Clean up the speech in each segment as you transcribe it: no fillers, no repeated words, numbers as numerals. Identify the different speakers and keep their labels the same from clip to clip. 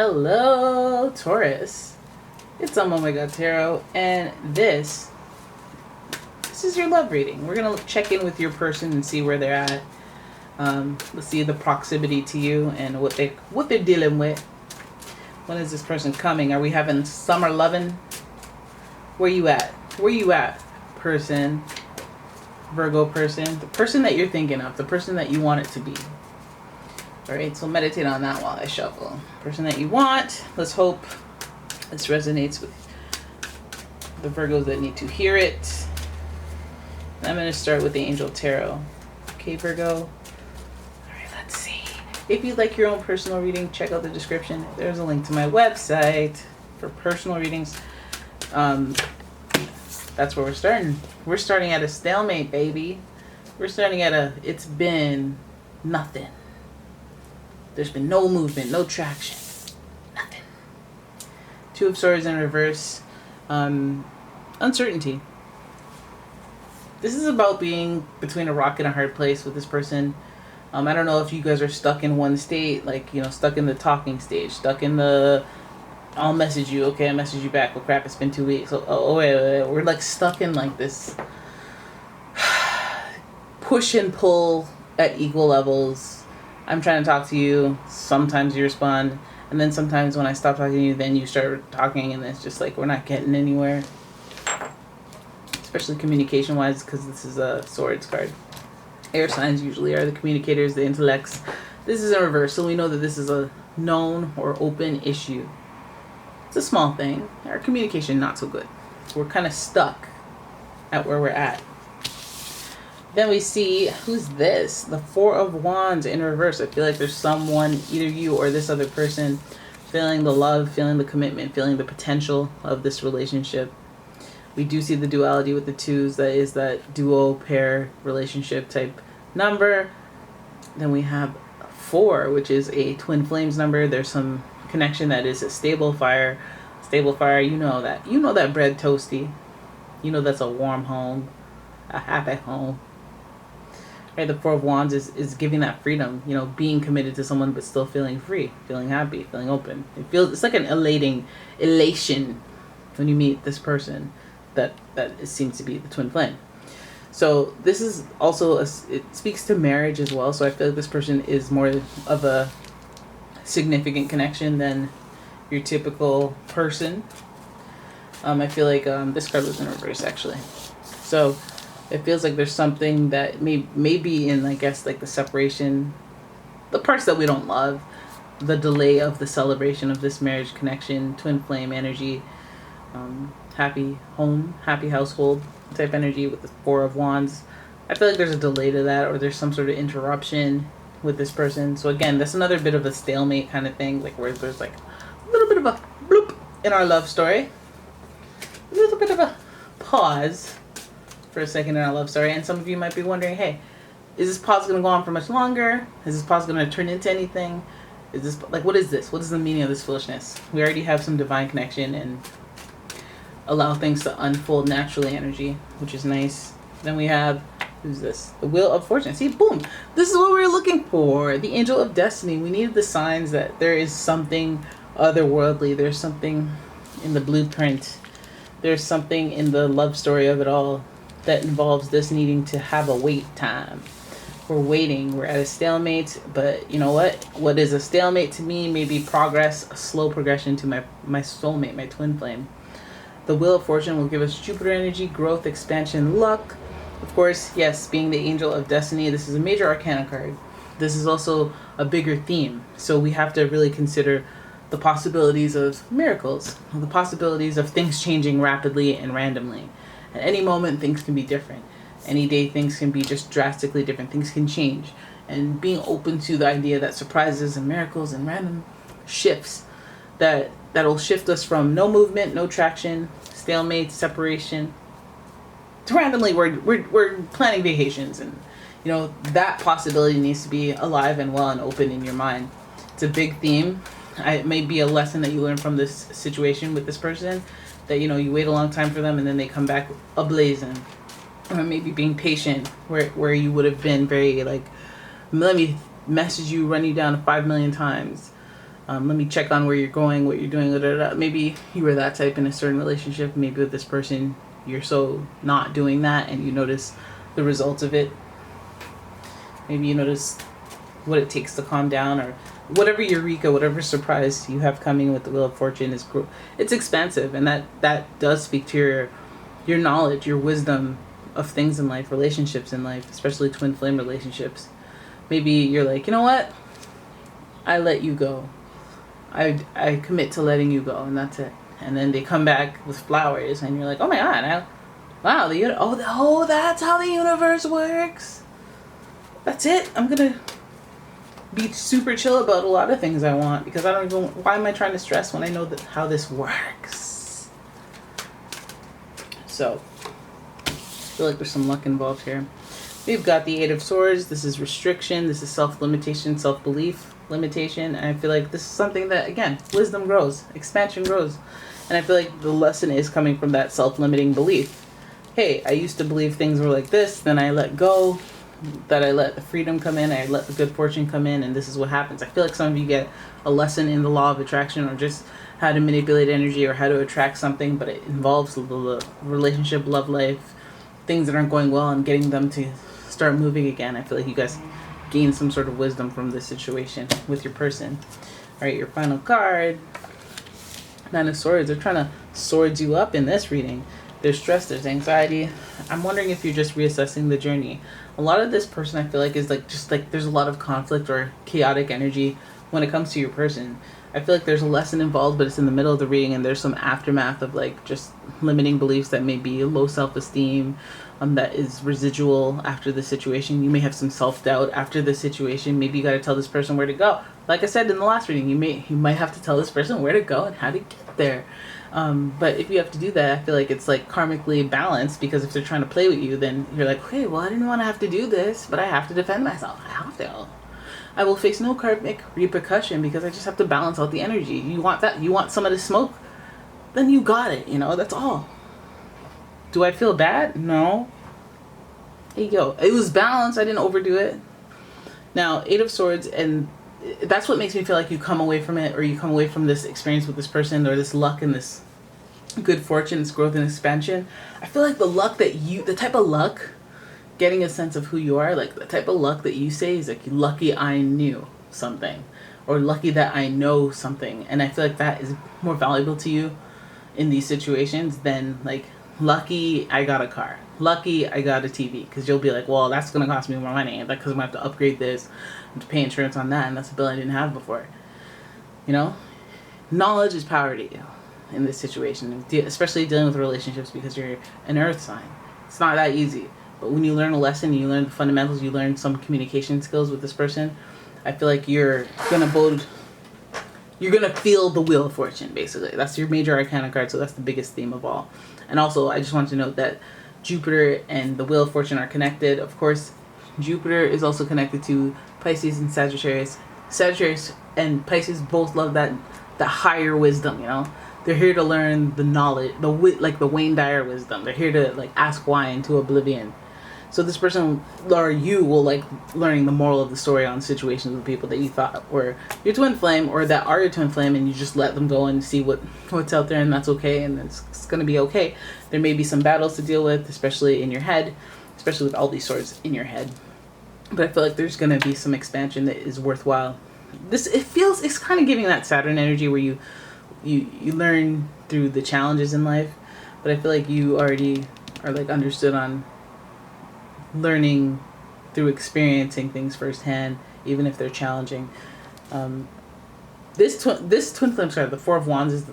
Speaker 1: Hello, Taurus. It's umomgtarot, and this is your love reading. We're gonna check in with your person and see where they're at. Let's see the proximity to you and what they're dealing with. When is this person coming? Are we having summer loving? Where you at? Where you at, person? Virgo person, the person that you're thinking of, the person that you want it to be. All right, so meditate on that while I shuffle. Person that you want. Let's hope this resonates with the Virgos that need to hear it. I'm going to start with the Angel Tarot. Okay, Virgo. All right, let's see. If you'd like your own personal reading, check out the description. There's a link to my website for personal readings. That's where we're starting. We're starting at a stalemate, baby. We're starting at it's been nothing. There's been no movement, no traction, nothing. Two of Swords in reverse. Uncertainty. This is about being between a rock and a hard place with this person. I don't know if you guys are stuck in one state, like, stuck in the talking stage, stuck in the I'll message you, okay, I message you back. Oh crap, it's been 2 weeks. Wait. We're like stuck in like this push and pull at equal levels. I'm trying to talk to you. Sometimes you respond. And then sometimes when I stop talking to you, then you start talking, and it's just like we're not getting anywhere. Especially communication-wise, because this is a Swords card. Air signs usually are the communicators, the intellects. This is in reverse, so we know that this is a known or open issue. It's a small thing. Our communication not so good. We're kind of stuck at where we're at. Then we see, who's this? The Four of Wands in reverse. I feel like there's someone, either you or this other person, feeling the love, feeling the commitment, feeling the potential of this relationship. We do see the duality with the twos. That is that duo pair relationship type number. Then we have 4, which is a twin flames number. There's some connection that is a stable fire. Stable fire, you know that. You know that bread toasty. You know that's a warm home. A happy home. Right, the Four of Wands is giving that freedom, being committed to someone but still feeling free, feeling happy, feeling open. It's like an elation when you meet this person that seems to be the twin flame. So this is also it speaks to marriage as well. So I feel like this person is more of a significant connection than your typical person. I feel like this card was in reverse actually. So it feels like there's something that may be in, I guess, like the separation, the parts that we don't love, the delay of the celebration of this marriage connection, twin flame energy, happy home, happy household type energy with the Four of Wands. I feel like there's a delay to that, or there's some sort of interruption with this person. So again, that's another bit of a stalemate kind of thing, like where there's like a little bit of a bloop in our love story, a little bit of a pause for a second in our love story. And some of you might be wondering, hey, is this pause going to go on for much longer? Is this pause going to turn into anything? Is this like, what is this? What is the meaning of this foolishness? We already have some divine connection and allow things to unfold naturally energy, which is nice. Then we have, who's this? The Wheel of Fortune. See, boom. This is what we were looking for. The Angel of Destiny. We needed the signs that there is something otherworldly. There's something in the blueprint. There's something in the love story of it all that involves this needing to have a wait time. We're waiting. We're at a stalemate, but you know what? What is a stalemate to me may be progress, a slow progression to my soulmate, my twin flame. The Wheel of Fortune will give us Jupiter energy, growth, expansion, luck. Of course, yes, being the Angel of Destiny, this is a major arcana card. This is also a bigger theme. So we have to really consider the possibilities of miracles, the possibilities of things changing rapidly and randomly. At any moment, things can be different. Any day, things can be just drastically different. Things can change. And being open to the idea that surprises and miracles and random shifts that'll shift us from no movement, no traction, stalemate, separation, to randomly we're planning vacations. And, that possibility needs to be alive and well and open in your mind. It's a big theme. It may be a lesson that you learn from this situation with this person, that you wait a long time for them and then they come back ablazing, or maybe being patient where you would have been very like, let me message you, run you down 5 million times, Let me check on where you're going, what you're doing. Maybe you were that type in a certain relationship. Maybe with this person, you're so not doing that and you notice the results of it. Maybe you notice what it takes to calm down, or whatever eureka, whatever surprise you have coming with the Wheel of Fortune it's expansive, and that does speak to your knowledge, your wisdom of things in life, relationships in life, especially twin flame relationships. Maybe you're like, you know what? I let you go. I commit to letting you go, and that's it. And then they come back with flowers, and you're like, oh my God, wow, that's how the universe works. That's it. I'm gonna be super chill about a lot of things I want, because why am I trying to stress when I know how this works? So, I feel like there's some luck involved here. We've got the Eight of Swords. This is restriction. This is self-limitation, self-belief limitation. And I feel like this is something that, again, wisdom grows, expansion grows. And I feel like the lesson is coming from that self-limiting belief. Hey, I used to believe things were like this, then I let go, that I let the freedom come in, I let the good fortune come in, and this is what happens. I feel like some of you get a lesson in the law of attraction, or just how to manipulate energy, or how to attract something, but it involves the relationship, love life, things that aren't going well, and getting them to start moving again. I feel like you guys gain some sort of wisdom from this situation with your person. All right, your final card, Nine of Swords. They're trying to sword you up in this reading. There's stress, there's anxiety. I'm wondering if you're just reassessing the journey. A lot of this person, I feel like, is like there's a lot of conflict or chaotic energy when it comes to your person. I feel like there's a lesson involved, but it's in the middle of the reading, and there's some aftermath of like just limiting beliefs that may be low self-esteem, that is residual after the situation. You may have some self-doubt after the situation. Maybe you got to tell this person where to go. Like I said in the last reading, you might have to tell this person where to go and how to get there. But if you have to do that, I feel like it's like karmically balanced, because if they're trying to play with you, then you're like, okay, well, I didn't want to have to do this, but I have to defend myself. I have to. I will face no karmic repercussion because I just have to balance out the energy. You want that? You want some of the smoke? Then you got it. That's all. Do I feel bad? No. There you go. It was balanced. I didn't overdo it. Now, Eight of Swords, and that's what makes me feel like you come away from it, or you come away from this experience with this person, or this luck and this good fortune, this growth and expansion. I feel like the type of luck, getting a sense of who you are, like the type of luck that you say is like, lucky I knew something, or lucky that I know something. And I feel like that is more valuable to you in these situations than like, lucky I got a car, lucky I got a TV, because you'll be like, well, that's going to cost me more money, because I'm going to have to upgrade this, I have to pay insurance on that, and that's a bill I didn't have before. Knowledge is power to you in this situation, especially dealing with relationships, because you're an earth sign. It's not that easy. But when you learn a lesson, you learn the fundamentals, you learn some communication skills with this person, I feel like you're going to feel the Wheel of Fortune, basically. That's your major arcana card, so that's the biggest theme of all. And also, I just want to note that Jupiter and the Wheel of Fortune are connected. Of course, Jupiter is also connected to Pisces and Sagittarius. Sagittarius and Pisces both love that higher wisdom, They're here to learn the knowledge, like the Wayne Dyer wisdom. They're here to like ask why into oblivion. So this person, or you, will like learning the moral of the story on situations with people that you thought were your twin flame, or that are your twin flame, and you just let them go and see what's out there, and that's okay, and it's going to be okay. There may be some battles to deal with, especially in your head, especially with all these swords in your head. But I feel like there's going to be some expansion that is worthwhile. It's kind of giving that Saturn energy where you learn through the challenges in life, but I feel like you already are like understood on learning through experiencing things firsthand, even if they're challenging. This twin flame card, the Four of Wands, is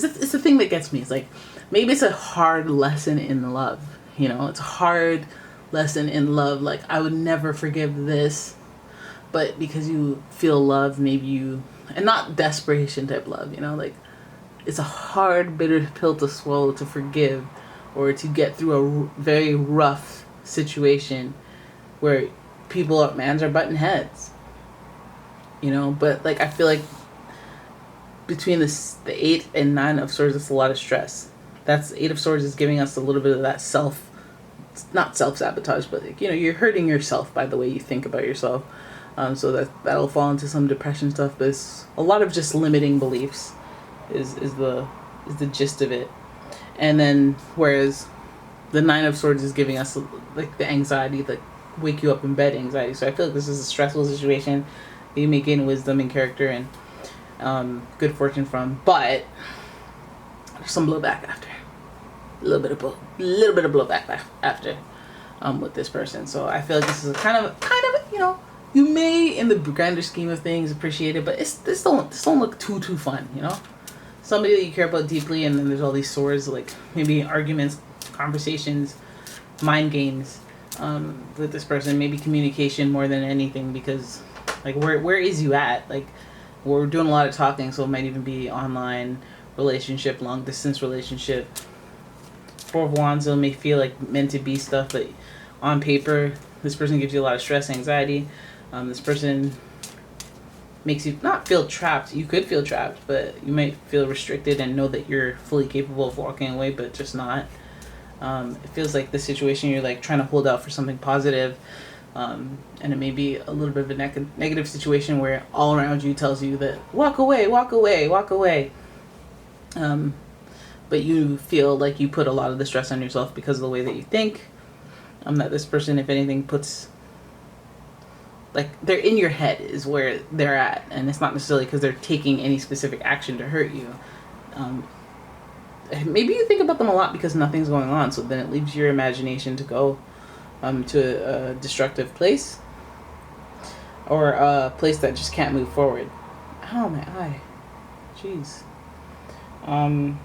Speaker 1: it's the thing that gets me. It's like, maybe it's a hard lesson in love. It's a hard lesson in love. Like, I would never forgive this, but because you feel love, maybe and not desperation type love, like, it's a hard, bitter pill to swallow, to forgive, or to get through a very rough situation where mans are butting heads, but like, I feel like between the 8 and 9 of Swords, it's a lot of stress. That's 8 of Swords is giving us a little bit of that not self-sabotage, but like, you're hurting yourself by the way you think about yourself. So that'll fall into some depression stuff. But it's a lot of just limiting beliefs is the gist of it. And then whereas the Nine of Swords is giving us like the anxiety, like wake you up in bed anxiety. So I feel like this is a stressful situation that you may gain wisdom and character and good fortune from, but there's some blowback after. A little bit of blowback after with this person. So I feel like this is a kind of you may in the grander scheme of things appreciate it, but this don't look too fun, Somebody that you care about deeply, and then there's all these swords, like maybe arguments, conversations, mind games with this person, maybe communication more than anything, because like where is you at? Like we're doing a lot of talking, so it might even be online relationship, long distance relationship. Four of Wands, it may feel like meant to be stuff, but on paper this person gives you a lot of stress, anxiety. This person makes you not feel trapped. You could feel trapped, but you might feel restricted and know that you're fully capable of walking away, but just not. It feels like the situation you're like trying to hold out for something positive, and it may be a little bit of a negative situation where all around you tells you that walk away, but you feel like you put a lot of the stress on yourself because of the way that you think. That this person, if anything, puts like they're in your head is where they're at, and it's not necessarily because they're taking any specific action to hurt you. Maybe you think about them a lot because nothing's going on, so then it leaves your imagination to go to a destructive place, or a place that just can't move forward. Oh, my eye. Jeez. Let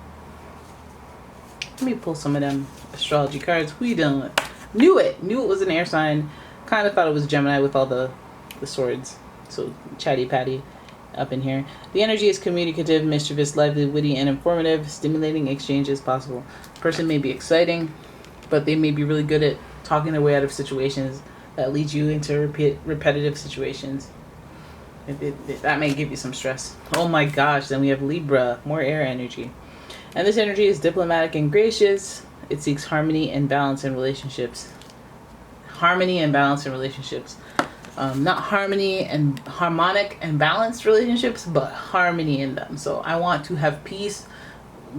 Speaker 1: me pull some of them astrology cards. Who you dealing with? Knew it was an air sign. Kind of thought it was Gemini with all the swords. So chatty patty up in here. The energy is communicative, mischievous, lively, witty, and informative. Stimulating exchanges possible. Person may be exciting, but they may be really good at talking their way out of situations that lead you into repetitive situations. That may give you some stress. Oh my gosh, then we have Libra, more air energy. And this energy is diplomatic and gracious. It seeks harmony and balance in relationships. Not harmony and harmonic and balanced relationships, but harmony in them. So I want to have peace,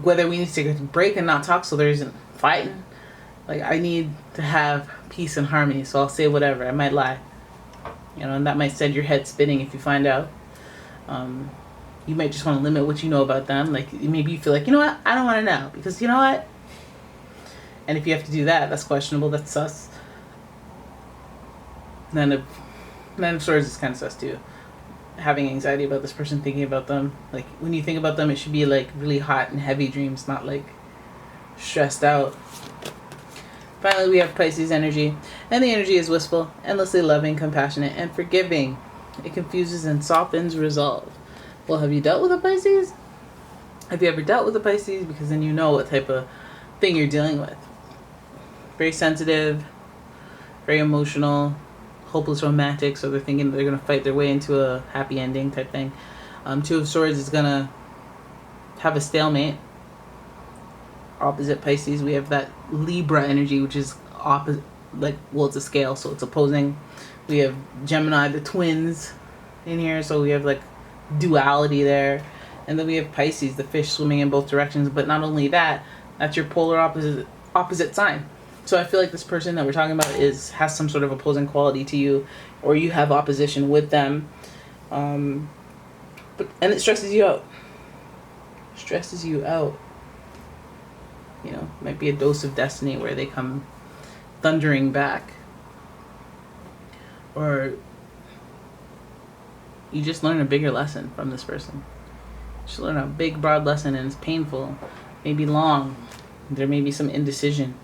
Speaker 1: whether we need to take a break and not talk so there isn't fighting. Like I need to have peace and harmony, so I'll say whatever. I might lie. And that might send your head spinning if you find out. You might just want to limit what you know about them. Like maybe you feel like, what? I don't want to know because you know what? And if you have to do that, that's questionable. That's sus. Nine of Swords is kind of sus too. Having anxiety about this person, thinking about them. Like when you think about them, it should be like really hot and heavy dreams, not like stressed out. Finally, we have Pisces energy. And the energy is wistful, endlessly loving, compassionate, and forgiving. It confuses and softens resolve. Well, have you dealt with a Pisces? Have you ever dealt with a Pisces? Because then you know what type of thing you're dealing with. Very sensitive, very emotional, hopeless romantic, so they're thinking they're going to fight their way into a happy ending type thing. Two of Swords is going to have a stalemate. Opposite Pisces, we have that Libra energy, which is opposite, it's a scale, so it's opposing. We have Gemini, the twins in here, so we have like duality there. And then we have Pisces, the fish swimming in both directions. But not only that, that's your polar opposite sign. So I feel like this person that we're talking about has some sort of opposing quality to you, or you have opposition with them. And it stresses you out. Might be a dose of destiny where they come thundering back. Or you just learn a bigger lesson from this person. Just learn a big, broad lesson, and it's painful. Maybe long. There may be some indecision.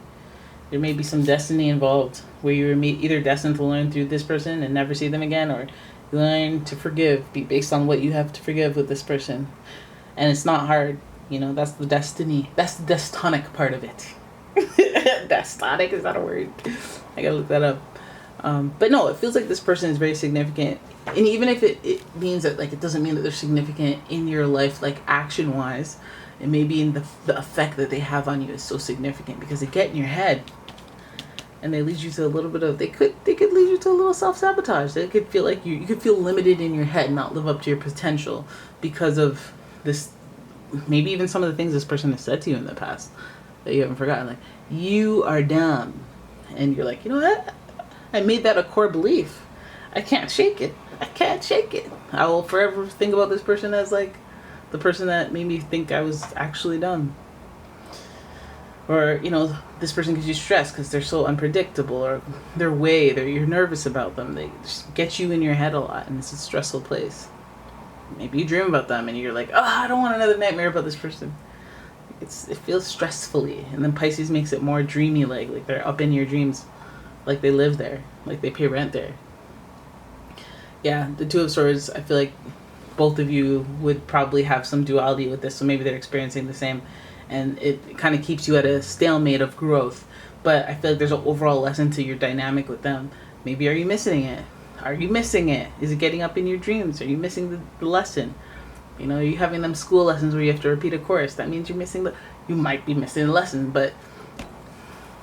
Speaker 1: There may be some destiny involved where you're either destined to learn through this person and never see them again, or you learn to forgive based on what you have to forgive with this person. And it's not hard. That's the destiny. That's the destonic part of it. Destonic, is that a word? I gotta look that up. But no, it feels like this person is very significant. And even if it means that, it doesn't mean that they're significant in your life, action-wise, it may be in the effect that they have on you is so significant because they get in your head. and they lead you to a little bit of, they could lead you to a little self-sabotage. They could feel like you could feel limited in your head, not live up to your potential because of this, maybe even some of the things this person has said to you in the past that you haven't forgotten. Like, you are dumb. And you're like, you know what? I made that a core belief. I can't shake it. I can't shake it. I will forever think about this person as like the person that made me think I was actually dumb. Or, you know, this person gives you stress because they're so unpredictable, or you're nervous about them. They just get you in your head a lot, and it's a stressful place. Maybe you dream about them and you're like, oh, I don't want another nightmare about this person. It feels stressfully. And then Pisces makes it more dreamy, like they're up in your dreams, like they live there, like they pay rent there. Yeah, the Two of Swords, I feel like both of you would probably have some duality with this, so maybe they're experiencing the same, and it kind of keeps you at a stalemate of growth. But I feel like there's an overall lesson to your dynamic with them. Maybe are you missing it? Are you missing it? Is it getting up in your dreams? Are you missing the lesson? You know, are you having them school lessons where you have to repeat a course? That means you might be missing the lesson, but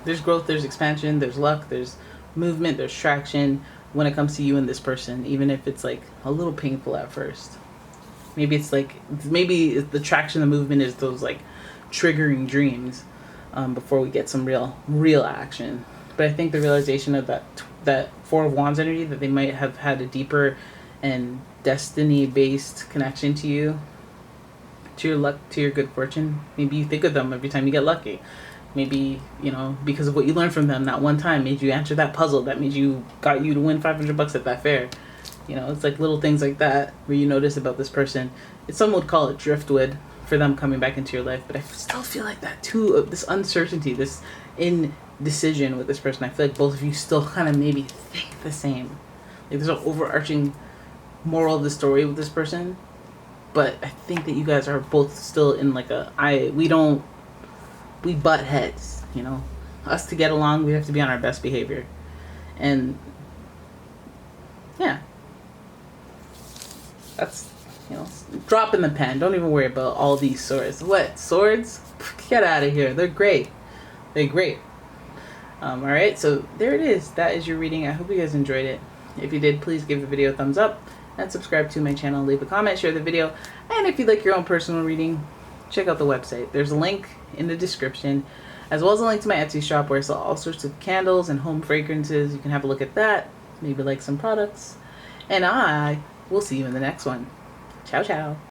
Speaker 1: there's growth, there's expansion, there's luck, there's movement, there's traction when it comes to you and this person, even if it's like a little painful at first. Maybe the traction, the movement is those like triggering dreams before we get some real action. But I think the realization of that Four of Wands energy, that they might have had a deeper and destiny-based connection to you, to your luck, to your good fortune. Maybe you think of them every time you get lucky. Maybe, you know, because of what you learned from them that one time made you answer that puzzle that made you got you to win $500 at that fair. You know, it's like little things like that where you notice about this person. Some would call it driftwood for them coming back into your life, but I still feel like that too, of this uncertainty, this indecision with this person. I feel like both of you still kind of maybe think the same. Like there's an overarching moral of the story with this person, but I think that you guys are both still in like we butt heads, you know. Us to get along, we have to be on our best behavior. And yeah, that's, you know, drop in the pen. Don't even worry about all these swords. What? Swords? Get out of here. They're great. They're great. Alright, so there it is. That is your reading. I hope you guys enjoyed it. If you did, please give the video a thumbs up and subscribe to my channel. Leave a comment, share the video. And if you'd like your own personal reading, check out the website. There's a link in the description, as well as a link to my Etsy shop where I sell all sorts of candles and home fragrances. You can have a look at that. Maybe like some products. And I will see you in the next one. Ciao, ciao.